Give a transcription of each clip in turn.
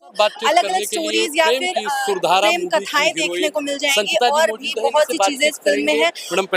अलग अलग स्टोरीज या फिर प्रेम कथाएं देखने को मिल जाएंगी और भी बहुत सी चीजें इस फिल्म में है।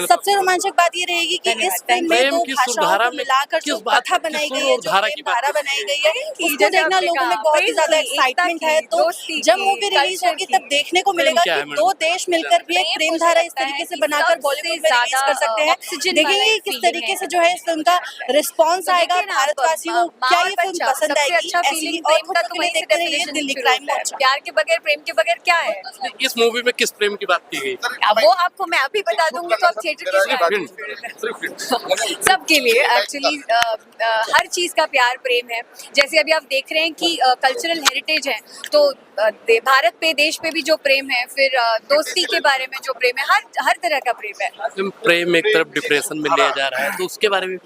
सबसे रोमांचक बात ये रहेगी कि इस फिल्म में दो भाषाओं को मिलाकर जो कथा बनाई गई है, जो प्रेम धारा बनाई गई है, उसको देखना लोगों में बहुत ही ज्यादा एक्साइटमेंट है। तो जब मूवी रिलीज होगी तब देखने को मिलेगा कि दो देश मिलकर भी एक प्रेम धारा इस तरीके से बनाकर बॉलीवुड में रिलीज कर सकते हैं। देखेंगे किस तरीके से जो है इस फिल्म का रिस्पॉन्स आएगा भारतवासियों को, क्या ये फिल्म पसंद आएगी। ऐसी और कुछ के लिए देखते रहिए दिल्ली क्राइम मोर्चा। प्यार के बगैर, प्रेम के बगैर क्या है? इस मूवी में किस प्रेम की बात की गई? वो आपको मैं अभी बता दूंगी तो आप थिएटर की सबके लिए एक्चुअली हर चीज का प्यार प्रेम है। जैसे अभी आप देख रहे हैं कि कल्चरल हेरिटेज है, तो भारत पे, देश पे भी जो प्रेम है, फिर दोस्ती के बारे में जो प्रेम है, हर तरह का प्रेम है। प्रेम एक तरफ डिप्रेशन में ले जा रहा है, तो उसके बारे में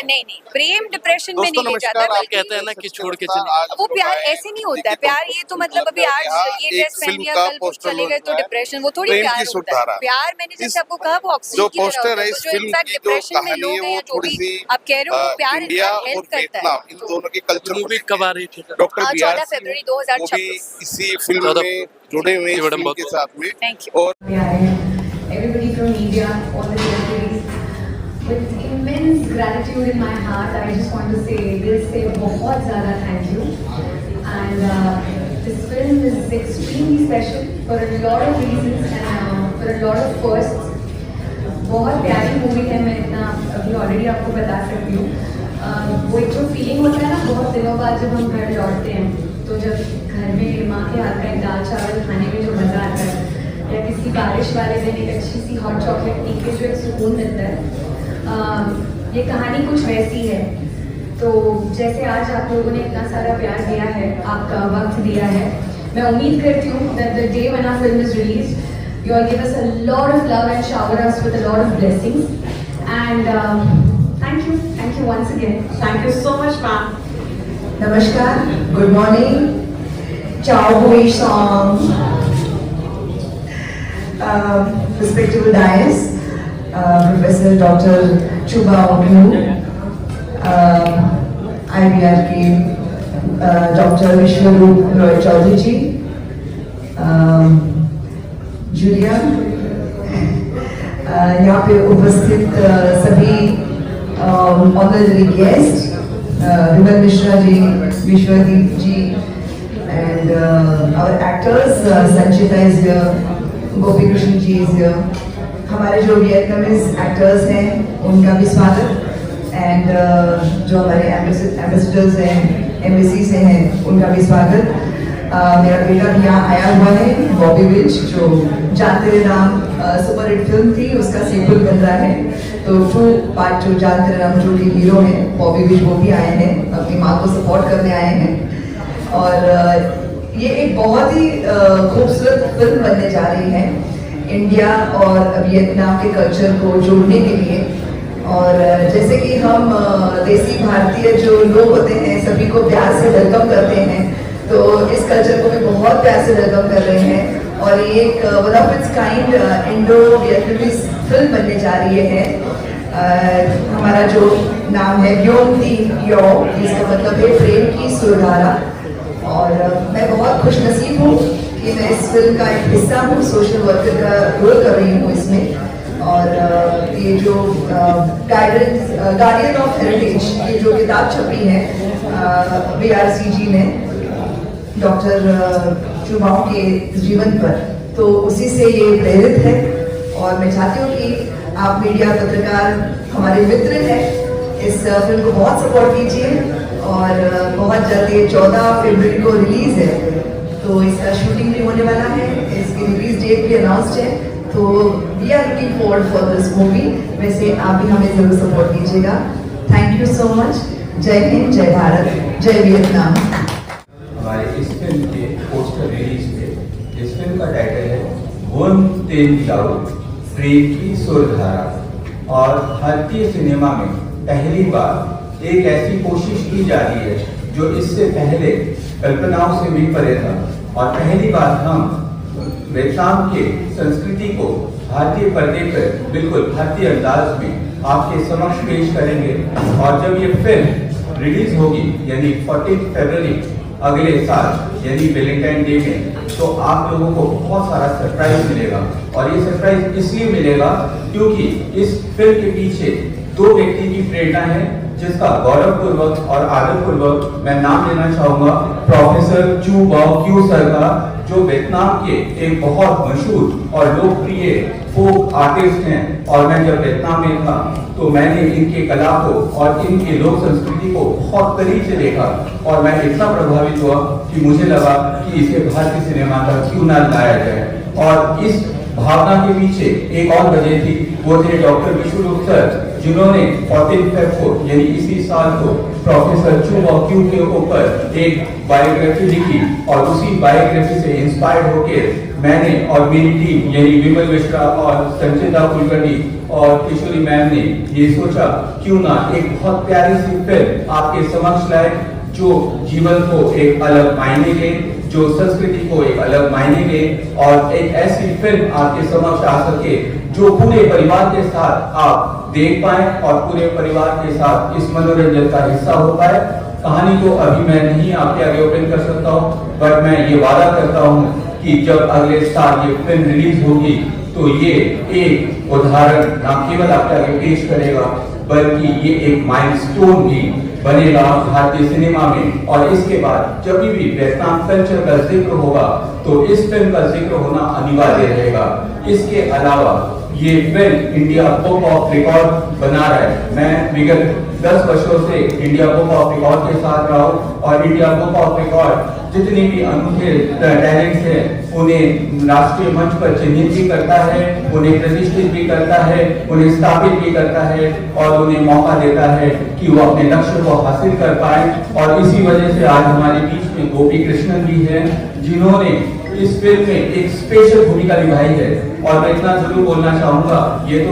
नहीं, प्रेम डिप्रेशन में नहीं ले जाता। कहते हैं ना कि छोड़ के चले, वो प्यार ऐसे नहीं होता है। प्यार ये तो मतलब अभी आज ये ड्रेस पहन लिया, कल कुछ चले गए तो डिप्रेशन, वो थोड़ी प्यार होता है। प्यार मैंने जैसे आपको कहा वो ऑक्सीजन की तरह होता है। जो इनफैक्ट डिप्रेशन में लोग हैं, जो भी आप कह रहे हो, प्यार इनफैक्ट हेल्प करता है। इन दोनों की कल्चर मूवी कब आ रही थी? डॉक्टर 14 फरवरी 2026 इसी फिल्म में जुड़े हुए हैं के साथ में। Thank you. और everybody from media, all the celebrities, with immense gratitude in my heart, I just want to say this, say बहुत ज़्यादा thank you. And this film is extremely special for a lot of reasons and for a lot of firsts. बहुत प्यारी movie है, मैं इतना अभी already आपको बता सकती हूँ। वो एक जो फीलिंग होता है ना बहुत दिनों बाद जब हम घर लौटते हैं, तो जब घर में माँ के हाथ का एक दाल चावल खाने में जो मज़ा आता है, या किसी बारिश वाले दिन एक अच्छी सी हॉट चॉकलेट पी के जो एक सुकून मिलता है, ये कहानी कुछ वैसी है। तो जैसे आज आप लोगों ने इतना सारा प्यार दिया है, आपका वक्त दिया है, मैं उम्मीद करती हूँ that the day when our film is released, you all give us a lot of love and shower us with a lot of blessings. And thank you once again. Thank you so much, ma'am. Namaskar, good morning, ciao hui song, respectable dais, Professor Dr. Chuba Oglu, IBRK, Dr. Vishwaroop Roy Chaudhary ji, Julia, यहाँ पे उपस्थित सभी honorary guest, Vimal Mishra ji, Vishwadeep ji, and our actors, Sanchita is here, Gopi Krishnan ji is here. हमारे जो Vietnamese actors हैं उनका भी स्वागत, एंड जो हमारे एम्बेसडर्स हैं, एम्बेसी से हैं, उनका भी स्वागत। मेरा बेटा भी यहाँ आया हुआ है, बॉबी विच, जो जान तेरे नाम सुपर हिट फिल्म थी, उसका सीक्वल बन रहा है। तो 2 पार्ट जो जान तेरे नाम जो कि हीरो हैं बॉबी विच, वो भी आए हैं, अपनी माँ को सपोर्ट करने आए हैं। और ये एक बहुत ही खूबसूरत फिल्म बनने जा रही है इंडिया और वियतनाम के कल्चर को जोड़ने के लिए। और जैसे कि हम देसी भारतीय जो लोग होते हैं सभी को प्यार से वेलकम करते हैं, तो इस कल्चर को भी बहुत प्यार से वेलकम कर रहे हैं। और ये एक one of its kind Indo Vietnamese film बनने जा रही है। हमारा जो नाम है योम ती यो, इसका मतलब है प्रेम की सुरधारा। और मैं बहुत खुश नसीब हूँ कि मैं इस फिल्म का एक हिस्सा हूँ, सोशल वर्कर का रोल कर रही हूँ इसमें। और ये जो गार्डियन ऑफ हेरिटेज, ये जो किताब छपी है BRCG ने डॉक्टर चुबाओ के जीवन पर, तो उसी से ये प्रेरित है। और मैं चाहती हूँ कि आप मीडिया, पत्रकार, हमारे मित्र हैं, इस फिल्म को बहुत सपोर्ट कीजिए। और बहुत जल्द ये 14 फरवरी को रिलीज है, तो इसका शूटिंग भी होने वाला है, इसकी रिलीज डेट भी अनाउंस्ड है। तो we are looking forward for this movie. वैसे आप भी हमें जरूर सपोर्ट कीजिएगा। Thank you so much. Jai Hind, जय भारत, जय वियतनाम। हमारे इस फिल्म के पोस्टर रिलीज पे इस फिल्म का टाइटल है वोन तेन जाओ, प्रेम की सुरधारा। और भारतीय सिनेमा में पहली बार एक ऐसी कोशिश की जा रही है जो इससे पहले कल्पनाओं से भी परे था। और पहली बार हम वियतनाम के संस्कृति को भारतीय पर्दे पर बिल्कुल भारतीय अंदाज में आपके समक्ष पेश करेंगे। और जब ये फिल्म रिलीज होगी, यानी 14 फरवरी अगले साल यानी वैलेंटाइन डे में, तो आप लोगों को बहुत सारा सरप्राइज मिलेगा। और ये सरप्राइज इसलिए मिलेगा क्योंकि इस फिल्म के पीछे दो व्यक्ति की प्रेरणा है, जिसका गौरवपूर्वक और आदरपूर्वक मैं नाम लेना चाहूंगा प्रोफेसर चू बाओ क्यू सर का, जो वियतनाम के एक बहुत मशहूर और लोकप्रिय फोक आर्टिस्ट हैं। और मैं जब वियतनाम में था तो मैंने इनके कला को और इनके लोक संस्कृति को बहुत करीब से देखा, और मैं इतना प्रभावित हुआ कि मुझे लगा कि इसे भारतीय सिनेमा का क्यों ना लाया जाए। और इस भावना के पीछे एक और वजह थी, वो थे डॉक्टर विश्वरूप सर, जिन्होंने 14 फेब को यानी इसी साल को प्रोफेसर चू बाओ क्यू के ऊपर एक बायोग्राफी लिखी, और उसी बायोग्राफी से इंस्पायर्ड होकर मैंने और मेरी टीम यानी विमल मिश्रा और संचिता कुलकर्णी और किशोरी मैम ने ये सोचा क्यों ना एक बहुत प्यारी सी फिल्म आपके समक्ष लाए, जो जीवन को एक अलग मायने दे, जो संस्कृति को एक अलग मायने दे, और एक ऐसी फिल्म आपके समक्ष आ सके जो पूरे परिवार के साथ आप देख पाए और पूरे परिवार के साथ इस मनोरंजन का हिस्सा हो पाए। कहानी तो अभी मैं नहीं आपके आगे ओपन कर सकता हूँ, बट मैं ये वादा करता हूँ कि जब अगले साल ये फिल्म रिलीज होगी तो ये एक उदाहरण न केवल आपके आगे पेश करेगा, बल्कि ये एक माइलस्टोन भी बनेगा भारतीय सिनेमा में। और इसके बाद जब भी वियतनाम कल्चर का जिक्र होगा तो इस फिल्म का जिक्र होना अनिवार्य रहेगा। इसके अलावा ये film India book of record बना रहा है। मैं विगत 10 वर्षों से इंडिया बुक ऑफ रिकॉर्ड के साथ रहा हूँ, और इंडिया बुक ऑफ रिकॉर्ड जितने भी अनूठे टैलेंट्स हैं उन्हें राष्ट्रीय मंच पर चिन्हित भी करता है, उन्हें प्रतिष्ठित भी करता है, उन्हें स्थापित भी करता है, और उन्हें मौका देता है कि वो अपने लक्ष्य को हासिल कर पाए। और इसी वजह से आज हमारे बीच में गोपी कृष्णन भी हैं, जिन्होंने इस फिल्म में एक स्पेशल भूमिका निभाई है। और मैं इतना जरूर बोलना चाहूंगा, ये तो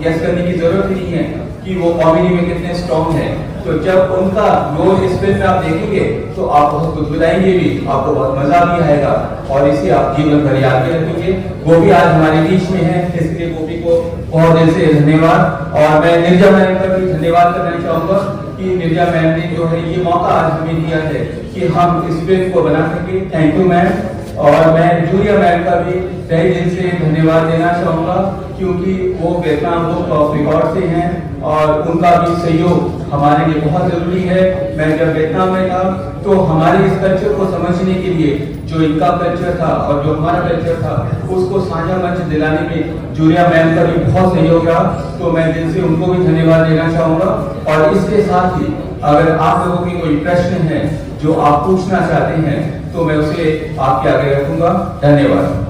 गेस करने की जरूरत नहीं है कि वो कॉमेडी में कितने स्ट्रॉन्ग हैं। तो जब उनका रोल इस फिल्म में आप देखेंगे तो आप बहुत गुदगुदाएंगे भी, आपको बहुत मजा भी आएगा, और इसे आप जीवन भर याद भी रखेंगे। गोपी आज हमारे बीच में है, इसलिए गोपी को बहुत दिल से धन्यवाद। और मैं निर्जा मैम का भी धन्यवाद करना चाहूंगा कि निर्जा मैम ने जो है ये मौका आज हमें दिया है कि हम इस फिल्म को बना सके। Thank you ma'am. और मैं जूलिया मैम का भी तहे दिल से धन्यवाद देना चाहूंगा, क्योंकि वो वियतनाम बुक ऑफ रिकॉर्ड से हैं और उनका भी सहयोग हमारे लिए बहुत जरूरी है। मैं जब वियतनाम में था तो हमारे इस कल्चर को समझने के लिए जो इनका कल्चर था और जो हमारा कल्चर था उसको साझा मंच दिलाने में जूलिया मैम का भी बहुत सहयोग रहा। तो मैं दिल से उनको भी धन्यवाद देना चाहूंगा। और इसके साथ ही अगर आप लोगों की कोई प्रश्न है जो आप पूछना चाहते हैं तो मैं उसे आपके आगे रखूंगा। धन्यवाद।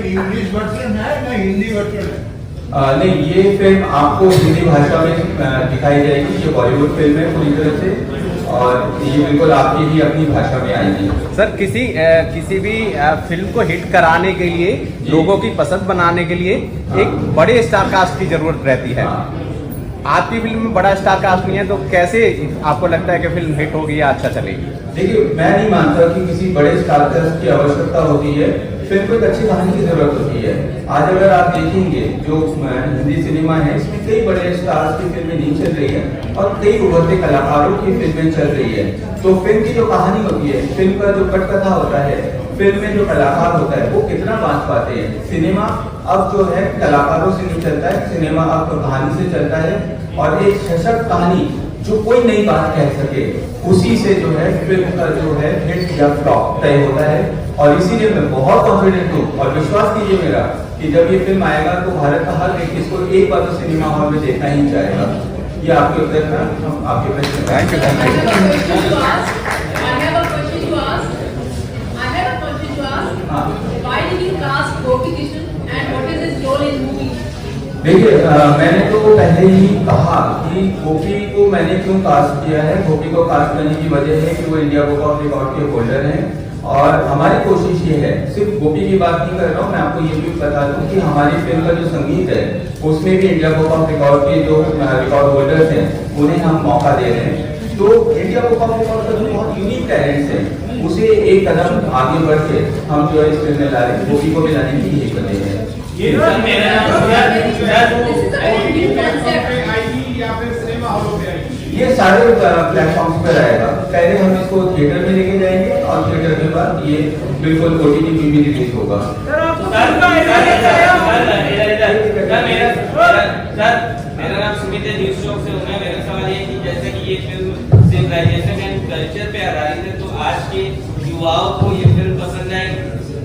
इंग्लिश वर्जन है ना हिंदी वर्जन है? नहीं, ये फिल्म आपको हिंदी भाषा में दिखाई जाएगी। ये बॉलीवुड फिल्म है पूरी तरह से, और ये बिल्कुल आपकी ही अपनी भाषा में आएगी। सर किसी भी फिल्म को हिट कराने के लिए, लोगों की पसंद बनाने के लिए एक बड़े स्टार कास्ट की जरूरत रहती है। आपकी फिल्म में बड़ा स्टार कास्ट नहीं है, तो कैसे आपको लगता है कि फिल्म हिट होगी या अच्छा चलेगी? देखिए, मैं नहीं मानता कि किसी बड़े स्टार कास्ट की आवश्यकता होती है। फिल्म को एक अच्छी कहानी की जरूरत होती है। आज अगर आप देखेंगे जो हिंदी सिनेमा है, इसमें कई बड़े स्टार्स की फिल्में नहीं चल रही है और कई उभरते कलाकारों की फिल्में चल रही है। तो फिल्म की जो कहानी होती है, फिल्म का जो पटकथा होता है, फिल्म में जो कलाकार होता है वो कितना बांध पाते हैं। सिनेमा अब जो है कलाकारों से नहीं चलता है, सिनेमा अब कहानी से चलता है, और एक सशक्त कहानी जो कोई नई बात कह सके उसी से जो है फिल्म का जो है हिट या फ्लॉप तय होता है। और इसीलिए मैं बहुत कॉन्फिडेंट हूँ, और विश्वास कीजिए मेरा कि जब ये फिल्म आएगा तो भारत का हर व्यक्ति इसको एक बार तो सिनेमा हॉल में देखना ही चाहेगा। ये आपके उत्तर था, हम आपके प्रश्न। Thank you. देखिए, मैंने तो पहले ही कहा कि गोपी को मैंने क्यों कास्ट किया है। गोपी को कास्ट करने की वजह है कि वो इंडिया बुक ऑफ रिकॉर्ड के होल्डर हैं, और हमारी कोशिश ये है, सिर्फ गोपी की बात नहीं कर रहा हूँ, मैं आपको ये भी बता दूं कि हमारी फिल्म का जो संगीत है उसमें भी इंडिया बुक ऑफ रिकॉर्ड के जो रिकॉर्ड होल्डर्स हैं उन्हें हम मौका दे रहे हैं। तो इंडिया बुक ऑफ रिकॉर्ड का जो बहुत यूनिक टैलेंट्स है उसे एक कदम आगे बढ़ के हम जो है इस फिल्म में ला रहे हैं। गोपी को भी लाने की यही वजह है। ये सारे प्लेटफॉर्म्स पर आएगा। पहले हम इसको थिएटर में लेके जाएंगे और थिएटर के बाद ये बिल्कुल OTT में भी रिलीज होगा। मेरा नाम सुमित है, न्यूज़ चौक से हूँ मैं। मेरा सवाल ये कि जैसे कि ये फिल्म सिविलाइजेशन एंड कल्चर पे आधारित है, तो आज के युवाओं को ये फिल्म पसंद आएगी?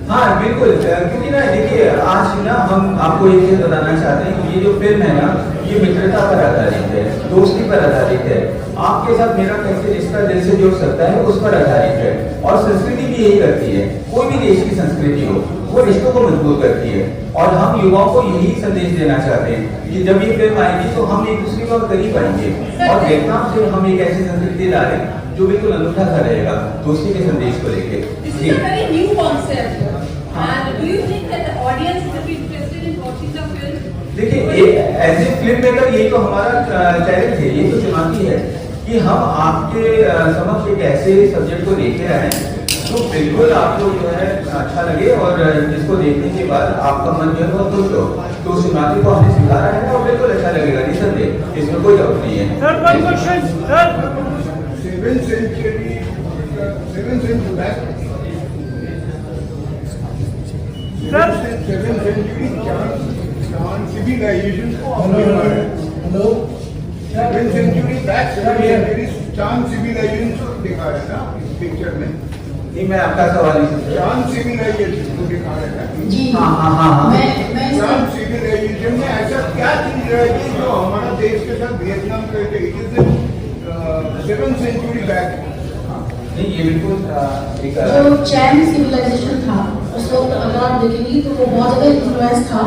हाँ बिल्कुल, क्योंकि ना देखिए आज ना हम आपको ये चीज बताना चाहते हैं कि ये जो फिल्म है ना, ये मित्रता पर आधारित है, दोस्ती पर आधारित है। आपके साथ मेरा कैसे रिश्ता दिल से जुड़ सकता है उस पर आधारित है। और संस्कृति भी यही करती है, कोई भी देश की संस्कृति हो वो रिश्तों को मजबूत करती है। और हम युवाओं को यही संदेश देना चाहते हैं कि जब ये फिल्म आएगी तो हम एक दूसरे को करीब आएंगे और वियतनाम से हम एक ऐसी संस्कृति ला रहे हैं जो बिल्कुल अनूठा सा रहेगा दोस्ती के संदेश को लेके। देखिए एज ए फिल्म मेकर ये तो हमारा चैलेंज है, ये तो चुनौती है कि हम आपके समक्ष एक ऐसे सब्जेक्ट को लेके आए तो बिल्कुल आपको जो है अच्छा लगे और जिसको देखने के बाद आपका मन जो है बहुत खुश हो। तो उस चुनौती को हमने स्वीकारा है और बिल्कुल अच्छा लगेगा, निसंदेह, इसमें कोई डाउट नहीं है। पिक्चर में नहीं, मैं आपका सवाल नहीं समझा। चांद सिविलाइजेशन को दिखा रहा है जी हाँ। चांद सिविलाइजेशन में ऐसा क्या चीज रहेगी जो हमारा देश के साथ वियतनाम करते हैं? It is 7th century back. नहीं ये बिल्कुल एक जो चैन सिविलाइजेशन था उस वक्त अगर आप देखेंगे तो वो बहुत ज़्यादा इन्फ्लुएंस था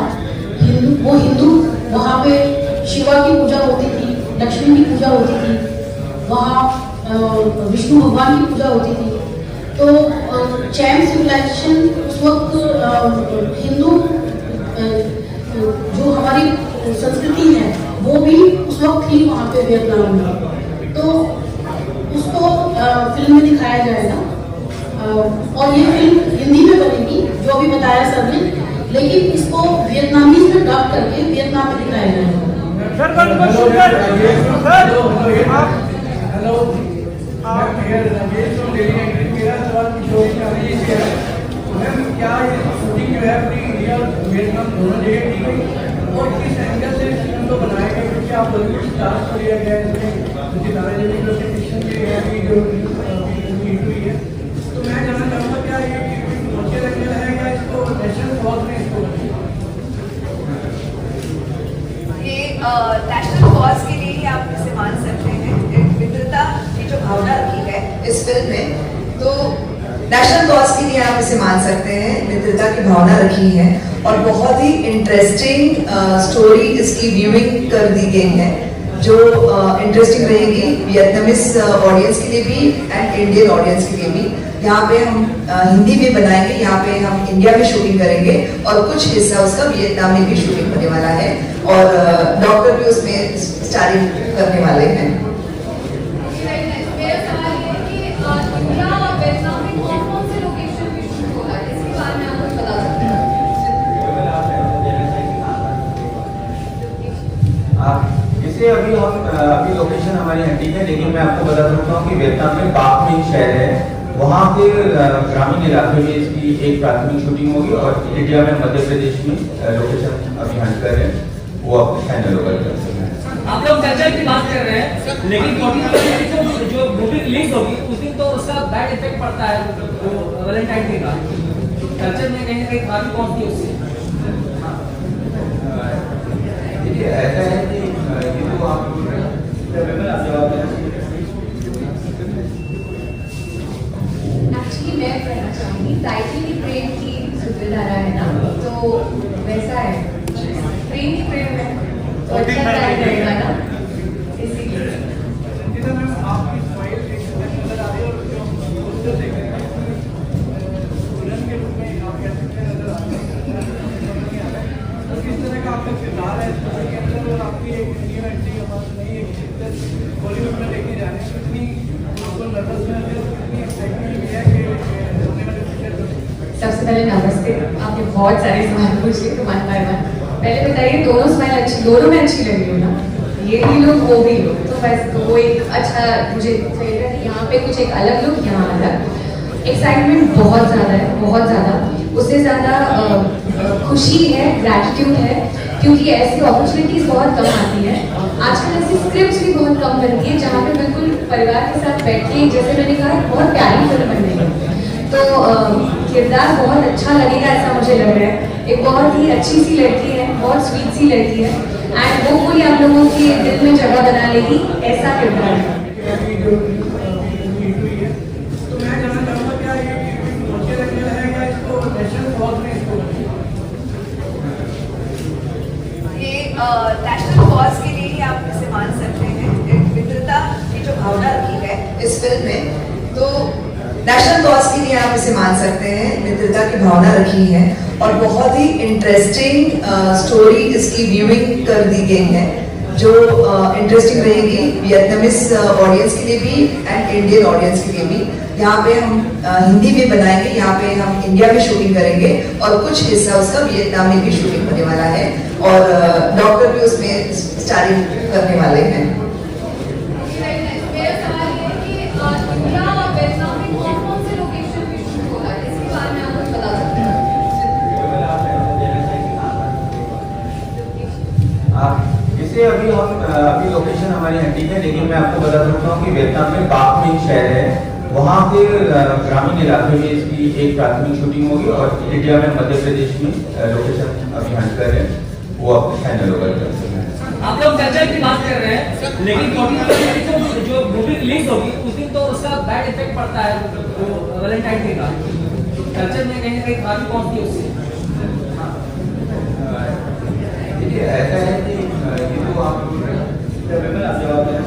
हिंदू वहाँ पे शिवा की पूजा होती थी, लक्ष्मी की पूजा होती थी, वहाँ विष्णु भगवान की पूजा होती थी। तो चैन सिविलाइजेशन उस वक्त हिंदू जो हमारी संस्कृति है वो भी उस वक्त थी वहाँ पे वियतनाम में। तो उसको फिल्म में दिखाया जाएगा और ये फिल्म हिंदी में बनेगी जो अभी बताया सर ने, लेकिन इसको वियतनामीज में डब करके वियतनाम में दिखाया जाएगा। मेरा सवाल कुछ क्या ये शूटिंग जो है अपनी इंडिया और वियतनाम दोनों जगह की गई और किस एंगल से फिल्म को बनाया गया? क्योंकि आप बॉलीवुड स्टार्स को लिया गया है, इसमें सितारे जमीन लोकेशन के है जो हुई है। तो मैं जानना चाहूँगा क्या ये मुझे लगने लगेगा इसको नेशनल कॉज में इसको ये नेशनल कॉज के लिए ही आप इसे मान सकते हैं। मित्रता की जो भावना रखी है इस फिल्म में, तो नेशनल कॉज के लिए आप इसे मान सकते हैं। मित्रता की भावना रखी है और बहुत ही इंटरेस्टिंग स्टोरी इसकी व्यूइंग कर दी गई है जो इंटरेस्टिंग रहेगी वियतनामीज ऑडियंस के लिए भी एंड इंडियन ऑडियंस के लिए भी। यहाँ पे हम हिंदी में बनाएंगे, यहाँ पे हम इंडिया में शूटिंग करेंगे और कुछ हिस्सा उसका वियतनाम में भी शूटिंग होने वाला है और डॉक्टर भी उसमें स्टारिंग करने वाले हैं। इसे अभी लोकेशन हमारी हटी है, लेकिन मैं आपको बता सकता हूँ कि वियतनाम में पाक में शहर है, वहाँ के ग्रामीण इलाके में इसकी एक प्राथमिक शूटिंग होगी और इंडिया में मध्य प्रदेश में लोकेशन अभी हट कर है, वो आपको फाइनल होगा। आप लोग कल्चर की बात कर रहे हैं, लेकिन जो मूवी रिलीज होगी उस दिन तो उसका बैड इफेक्ट पड़ता है वैलेंटाइन डे का, कल्चर में कहीं ना कहीं खराबी पहुंचती है उससे। देखिए ऐसा है कि ये तो आप जवाब देना। एक्चुअली मैं कहना चाहूँगी टाइटल ही प्रेम की सुविधारा है ना, तो वैसा है प्रेम ही प्रेम है तो अच्छा टाइम रहेगा ना, इसीलिए। आपकी स्माइल नजर आ रही है और जो देख रहे हैं दुल्हन के रूप में आप कह सकते हैं नजर आ रही है। तो किस तरह का आपका किरदार है इसके अंदर और आपकी एक न्यू एंट्री हमारी नई एक शिद्दत बॉलीवुड में देखने जा रहे हैं, कितनी आपको नर्वसनेस है, कितनी एक्साइटमेंट भी है कि होने वाले पिक्चर? सबसे पहले नमस्ते। आपने बहुत सारे सवाल पूछे तो वन बाय वन। पहले बताइए दोनों स्माइल अच्छी, दोनों में अच्छी लगी हो ना, ये भी लोग वो भी लोग, तो तो बस वो एक अच्छा मुझे फील है कि यहाँ पे कुछ एक अलग लुक, यहाँ अलग एक्साइटमेंट बहुत ज़्यादा है, बहुत ज़्यादा। उससे ज़्यादा खुशी है, ग्रैटिट्यूड है, क्योंकि ऐसी अपॉर्चुनिटीज़ बहुत कम आती हैं। आजकल ऐसी स्क्रिप्ट्स भी बहुत कम बनती है जहाँ पे बिल्कुल परिवार के साथ बैठ के, जैसे मैंने कहा, बहुत प्यारी फिल्म बन रही है। तो किरदार बहुत अच्छा लगेगा ऐसा मुझे लग रहा है। एक बहुत ही अच्छी सी लड़की है, बहुत स्वीट सी लड़की है, एंड वो पूरी आप लोगों के दिल में जगह बना लेगी, ऐसा किरदार है। तो मैं जानना चाहूँगा क्या ये बच्चे रखने रहेगा इसको नेशनल कॉज में इसको ये नेशनल कॉज के लिए ही आप इसे मान सकते हैं। मित्रता की जो भावना रखी है इस फिल्म में, तो नेशनल कॉज के लिए आप इसे मान सकते हैं। मित्रता की भावना रखी है और बहुत ही इंटरेस्टिंग स्टोरी इसकी व्यूइंग कर दी गई है, जो इंटरेस्टिंग रहेगी वियतनामीज ऑडियंस के लिए भी एंड इंडियन ऑडियंस के लिए भी। यहाँ पे हम हिंदी में बनाएंगे, यहाँ पे हम इंडिया में शूटिंग करेंगे और कुछ हिस्सा उसका वियतनाम में भी शूटिंग होने वाला है, और डॉक्टर भी उसमें स्टारिंग करने वाले हैं। मेरा सवाल ये है कि इंडिया और वियतनाम में कौन-कौन से लोकेशन पे शूट होगा, इसके बारे में आप कुछ बता सकते हैं? इसे अभी लोकेशन हमारी हटी है, लेकिन मैं आपको बता सकता हूँ कि वियतनाम में बाक मिन शहर है, वहाँ के ग्रामीण इलाके में इसकी एक प्राथमिक शूटिंग होगी, और इंडिया में मध्य प्रदेश में लोकेशन अभी हंट कर है, वो अब फाइनल होगा। आप लोग चर्चा की बात कर रहे हैं, लेकिन 14 को जो मूवी रिलीज होगी उस दिन तो उसका बैड इफेक्ट पड़ता है, वो वैलेंटाइन डे का कल्चर में कहीं ना कहीं खराबी पहुंचती है उससे। देखिए ऐसा है कि ये तो आप जवाब दें।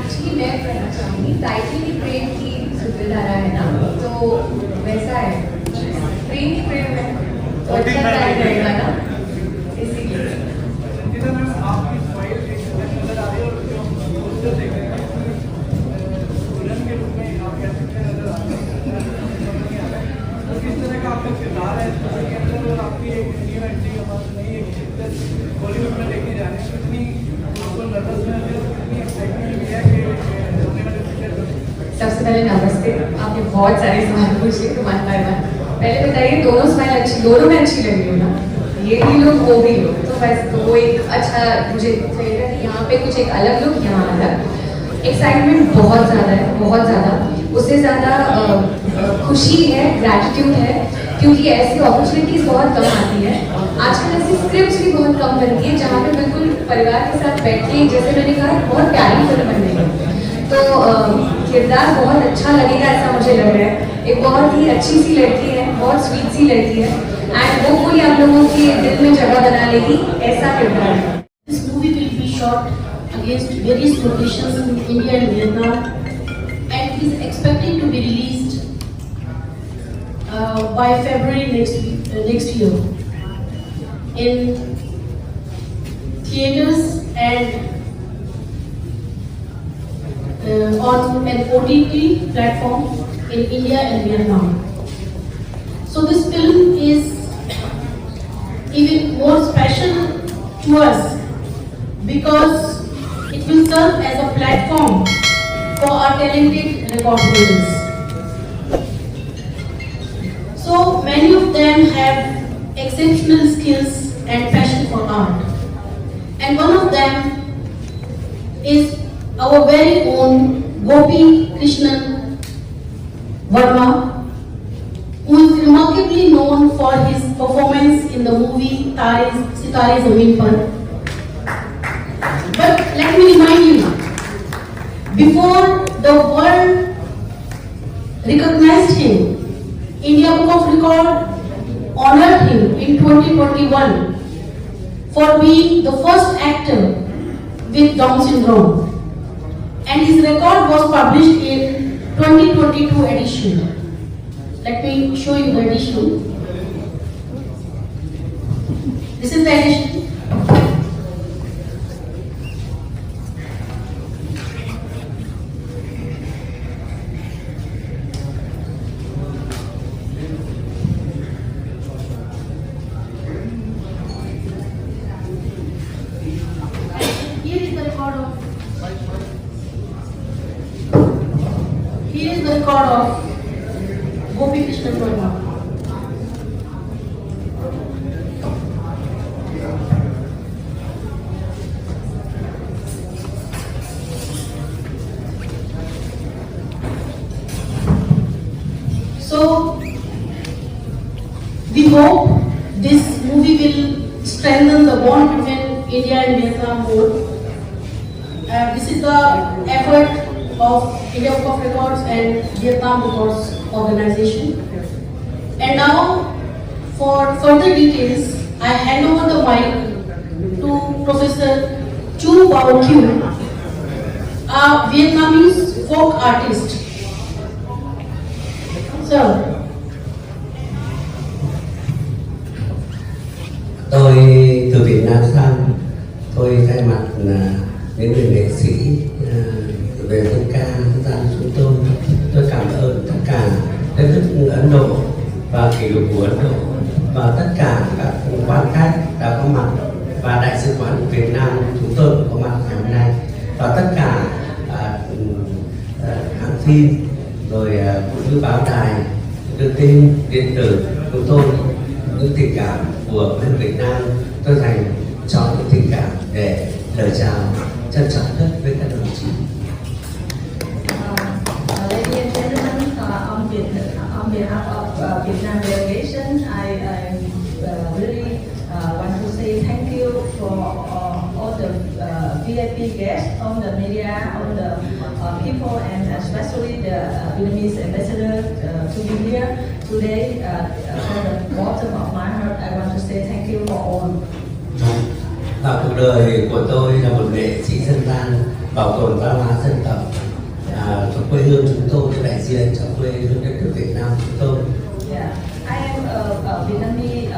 एक्चुअली मैं कहना चाहूँगी, टाइटल ही प्रेम की सुविधारा है ना, तो वैसा है, प्रेम ही प्रेम है, तो अच्छा टाइम रहेगा ना, इसीलिए। संगीता मैम, आपकी स्माइल एक नजर आ रही है और जो पोस्टर देख रहे हैं दुल्हन के रूप में आप कैसे नजर आ रहे हैं, तो किस तरह का आपका किरदार है इस फिल्म के अंदर, और आपकी एक न्यू एंट्री हमारी नई एक पिक्चर बॉलीवुड में देखी जा रही है, कितनी आपको नर्वसनेस है, कितनी एक्साइटमेंट भी है कि होने वाले पिक्चर। सबसे पहले नमस्ते, आपने बहुत सारे सवाल पूछे तो वन बाय वन। पहले बताइए, दोनों स्माइल अच्छी, दोनों में अच्छी लग रही हो ना, ये भी लोग वो भी लोग, तो बस तो वो एक अच्छा मुझे फील है कि यहाँ पे कुछ एक अलग लुक, यहाँ अलग एक्साइटमेंट बहुत ज़्यादा है, बहुत ज़्यादा। उससे ज़्यादा खुशी है, ग्रैटिट्यूड है, क्योंकि ऐसी अपॉर्चुनिटीज़ बहुत कम आती हैं। आजकल ऐसी स्क्रिप्ट्स भी बहुत कम बनती है जहाँ पे बिल्कुल परिवार के साथ बैठ के, जैसे मैंने कहा, बहुत प्यारी फिल्म बन रही है। तो किरदार बहुत अच्छा लगेगा ऐसा मुझे लग रहा है। एक बहुत ही अच्छी सी लड़की है, बहुत स्वीट सी लड़की है, एंड वो पूरी आप लोगों के दिल में जगह बना लेगी, ऐसा किरदार है। This movie will be shot against various locations in India and Vietnam, and is expected to be released by February next year in theaters and on an OTT platform in India and Vietnam. So this film is even more special to us because it will serve as a platform for our talented record holders. So many of them have exceptional skills and passion for art, and one of them is our very own Gopi Krishnan Verma, who is remarkably known for his performance in the movie Sitare Zameen Par. But let me remind you, before the world recognized him, India Book of Record honored him in 2021 for being the first actor with Down syndrome, and his record was published in 2022 edition. Let me show you the edition. This is the edition. record of Gopi Krishna Verma. So we hope this movie will strengthen the bond between India and Vietnam both. This is the effort of India Book of Records and Vietnam Records Organization. And now, for further details, I hand over the mic to Professor Chu Bao Kieu, a Vietnamese folk artist. Sir. Tôi từ Việt Nam sang, tôi thay mặt những người nghệ sĩ về dân ca dân gian chúng tôi cảm ơn tất cả đất nước Ấn Độ và kỷ lục của Ấn Độ và tất cả các quan khách đã có mặt và đại sứ quán Việt Nam chúng tôi cũng có mặt ngày hôm nay và tất cả hãng phim rồi cũng như báo đài đưa tin điện tử chúng tôi những tình cảm của nước Việt Nam tôi dành cho những tình cảm để lời chào trân trọng nhất với các đồng chí. Ladies and gentlemen, on behalf of Vietnam delegation, I really want to say thank you for all the VIP guests, all the media, all the people, and especially the Vietnamese ambassador to be here today. From the bottom of my heart, I want to say thank you for all. Cuộc đời của tôi là một nghệ sĩ dân gian bảo tồn văn hóa dân tộc cho quê hương chúng tôi, cho đại diện cho quê hương đất nước Việt Nam chúng tôi. Yeah, I am a Vietnamese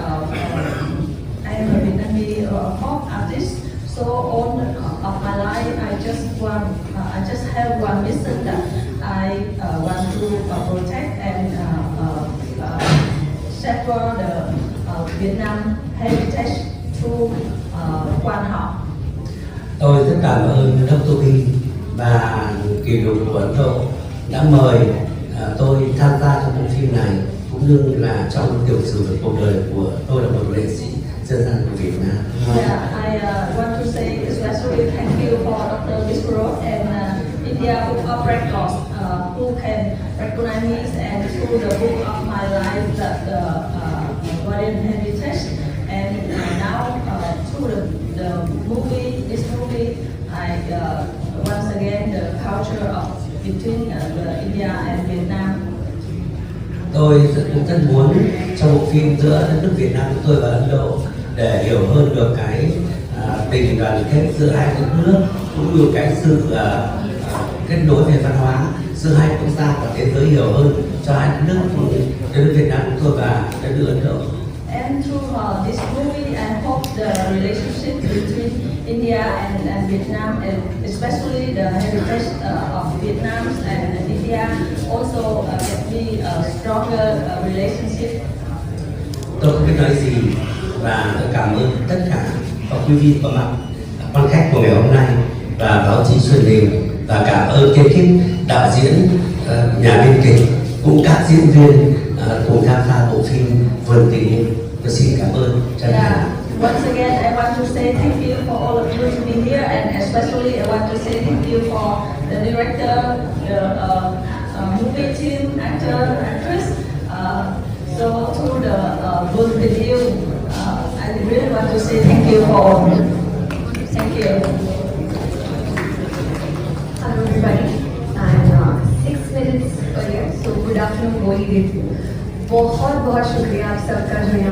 folk artist. So all of my life, I just have one mission that I want to protect and safeguard the Vietnam heritage through quan học. Tôi rất cảm ơn Dr. Bin và kỷ lục của Ấn Độ đã mời tôi tham gia trong bộ phim này cũng như là trong tiểu sử về cuộc đời của tôi là một nghệ sĩ dân gian của Việt Nam. Yeah, I want to say especially thank you for Dr. Biswarot and India Book of Records who can recognize me and through the book of my life that Guardian Heritage. And now through the movie, this movie, I once again the culture of between India and Vietnam. Tôi rất muốn trong bộ phim giữa đất nước Việt Nam của tôi và Ấn Độ để hiểu hơn được cái tình đoàn kết giữa hai đất nước cũng như cái sự kết nối về văn hóa giữa hai quốc gia và thế giới hiểu hơn cho hai đất nước Việt Nam của tôi và đất nước Ấn Độ. And through this movie, I hope the relationship between India and Vietnam, and especially the heritage of Vietnam and India, also can be a stronger relationship. Tôi không biết nói gì và tôi cảm ơn tất cả các quý vị có mặt, quan khách của ngày hôm nay và báo chí truyền hình và cảm ơn ekip đạo diễn, nhà biên kịch cũng các diễn viên cùng tham gia bộ phim Vườn Tình Yêu. Tôi xin cảm ơn chân thành. Once again, I want to say thank you for all of you to be here, and especially I want to say thank you for the director, the movie team, actor, actress. So to the Vườn Tình Yêu, I really want to say thank you for all. Thank you. Hello everybody, and 6 minutes earlier, so good afternoon, Goli Dev. बहुत बहुत शुक्रिया आप सबका जो यहाँ